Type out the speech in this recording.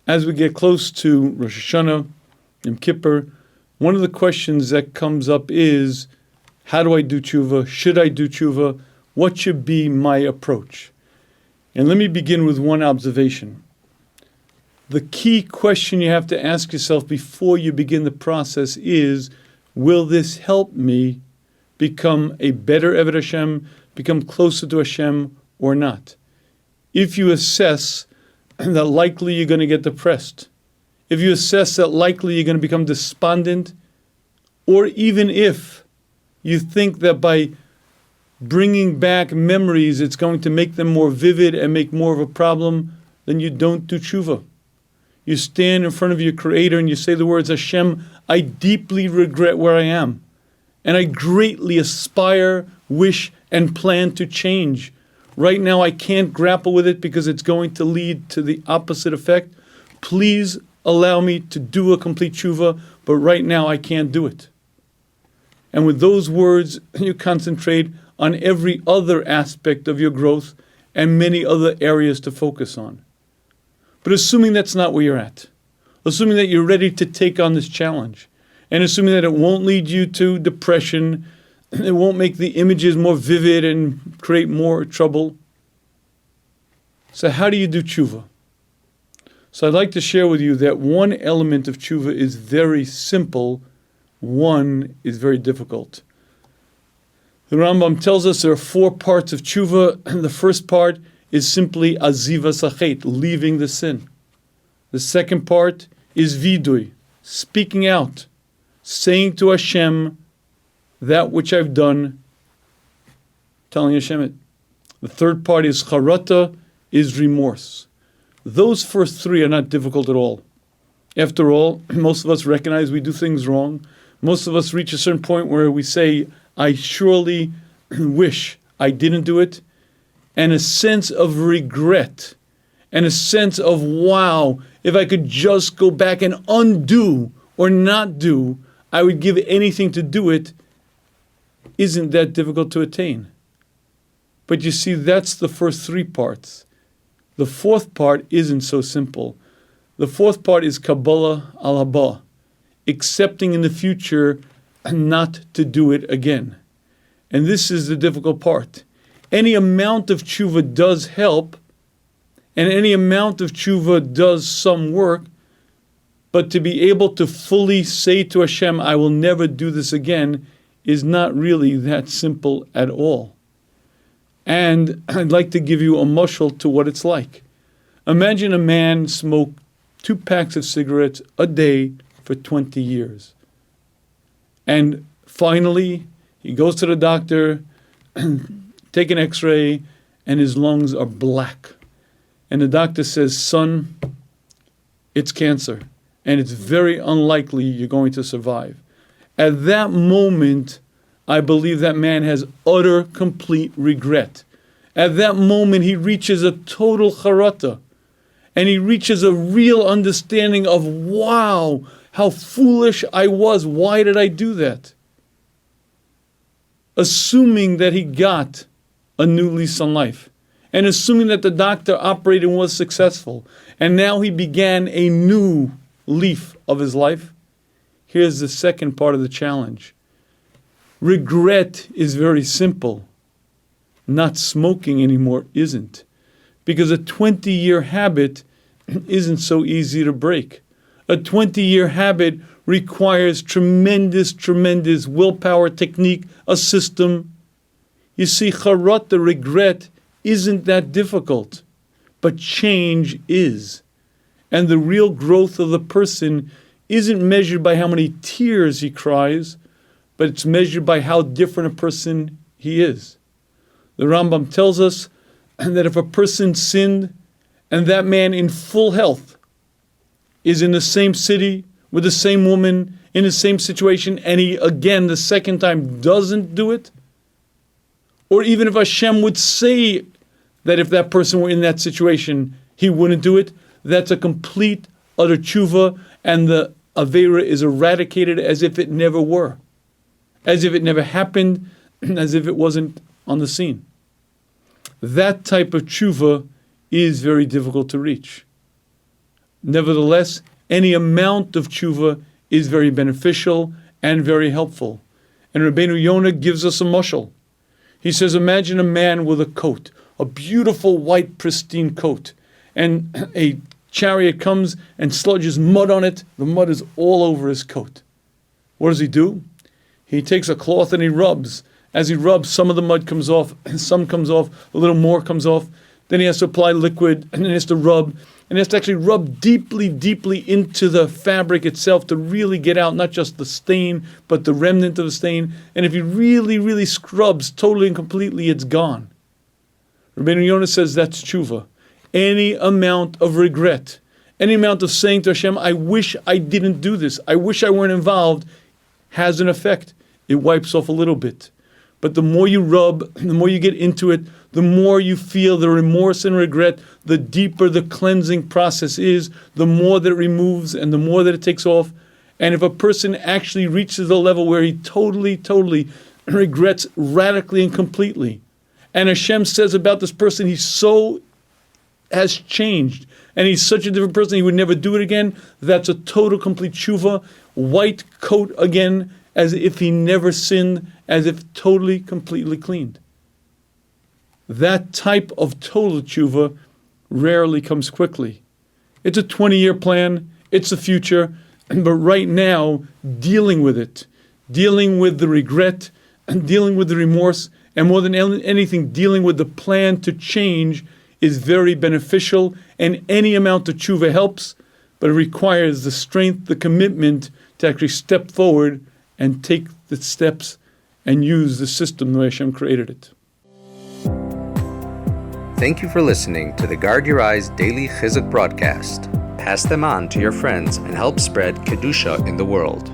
As we get close to Rosh Hashanah, Yom Kippur, one of the questions that comes up is, how do I do Teshuvah? Should I do Teshuvah? What should be my approach? And let me begin with one observation. The key question you have to ask yourself before you begin the process is, will this help me become a better Eved Hashem, become closer to Hashem, or not? If you assess that likely you're going to get depressed, if you assess that likely you're going to become despondent, or even if you think that by bringing back memories it's going to make them more vivid and make more of a problem, then you don't do Teshuvah. You stand in front of your Creator and you say the words, Hashem, I deeply regret where I am, and I greatly aspire, wish, and plan to change. Right now I can't grapple with it because it's going to lead to the opposite effect. Please allow me to do a complete Teshuvah, but right now I can't do it. And with those words, you concentrate on every other aspect of your growth and many other areas to focus on. But assuming that's not where you're at, assuming that you're ready to take on this challenge, and assuming that it won't lead you to depression, it won't make the images more vivid and create more trouble. So how do you do Teshuvah? So I'd like to share with you that one element of Teshuvah is very simple, one is very difficult. The Rambam tells us there are 4 parts of Teshuvah. The first part is simply azivas hachet, leaving the sin. The second part is vidui, speaking out, saying to Hashem that which I've done, telling Hashem it. The third part is charata, is remorse. Those first 3 are not difficult at all. After all, most of us recognize we do things wrong. Most of us reach a certain point where we say, I surely wish I didn't do it. And a sense of regret and a sense of, wow, if I could just go back and undo or not do, I would give anything to do it, isn't that difficult to attain. But you see, that's the first 3 parts. The 4th part isn't so simple. The 4th part is Kabbalah al haba, accepting in the future not to do it again. And this is the difficult part. Any amount of Teshuvah does help, and any amount of Teshuvah does some work, but to be able to fully say to Hashem, I will never do this again, is not really that simple at all. And I'd like to give you a mashal to what it's like. Imagine a man smoked 2 packs of cigarettes a day for 20 years. And finally, he goes to the doctor, take an x-ray, and his lungs are black. And the doctor says, son, it's cancer, and it's very unlikely you're going to survive. At that moment, I believe that man has utter, complete regret. At that moment, he reaches a total charata, and he reaches a real understanding of, wow, how foolish I was. Why did I do that? Assuming that he got a new lease on life, and assuming that the doctor operated and was successful, and now he began a new leaf of his life, here's the second part of the challenge. Regret is very simple. Not smoking anymore isn't. Because a 20-year habit isn't so easy to break. A 20-year habit requires tremendous willpower, technique, a system. You see, charat, the regret, isn't that difficult, but change is. And the real growth of the person isn't measured by how many tears he cries, but it's measured by how different a person he is. The Rambam tells us that if a person sinned and that man in full health is in the same city with the same woman in the same situation, and he again the second time doesn't do it, or even if Hashem would say that if that person were in that situation he wouldn't do it, that's a complete utter tshuva, and the Aveira is eradicated as if it never were, as if it never happened, as if it wasn't on the scene. That type of tshuva is very difficult to reach. Nevertheless, any amount of tshuva is very beneficial and very helpful. And Rabbeinu Yonah gives us a mashal. He says, imagine a man with a coat, a beautiful white pristine coat, and a chariot comes and sludges mud on it. The mud is all over his coat. What does he do? He takes a cloth and he rubs. As he rubs, some of the mud comes off, some comes off, a little more comes off. Then he has to apply liquid, and then he has to rub, and he has to actually rub deeply, deeply into the fabric itself to really get out not just the stain, but the remnant of the stain. And if he really, really scrubs totally and completely, it's gone. Rabbeinu Yonah says that's tshuva. Any amount of regret, any amount of saying to Hashem, I wish I didn't do this, I wish I weren't involved, has an effect. It wipes off a little bit. But the more you rub, the more you get into it, the more you feel the remorse and regret, the deeper the cleansing process is, the more that it removes and the more that it takes off. And if a person actually reaches the level where he totally, totally regrets radically and completely, and Hashem says about this person, he so has changed, and he's such a different person, he would never do it again, that's a total, complete tshuva, white coat again, as if he never sinned, as if totally, completely cleaned. That type of total tshuva rarely comes quickly. It's a 20-year plan, it's the future, but right now, dealing with it, dealing with the regret, and dealing with the remorse, and more than anything, dealing with the plan to change is very beneficial, and any amount of tshuva helps, but it requires the strength, the commitment to actually step forward and take the steps and use the system the way Hashem created it. Thank you for listening to the Guard Your Eyes Daily Chizuk broadcast. Pass them on to your friends and help spread Kedusha in the world.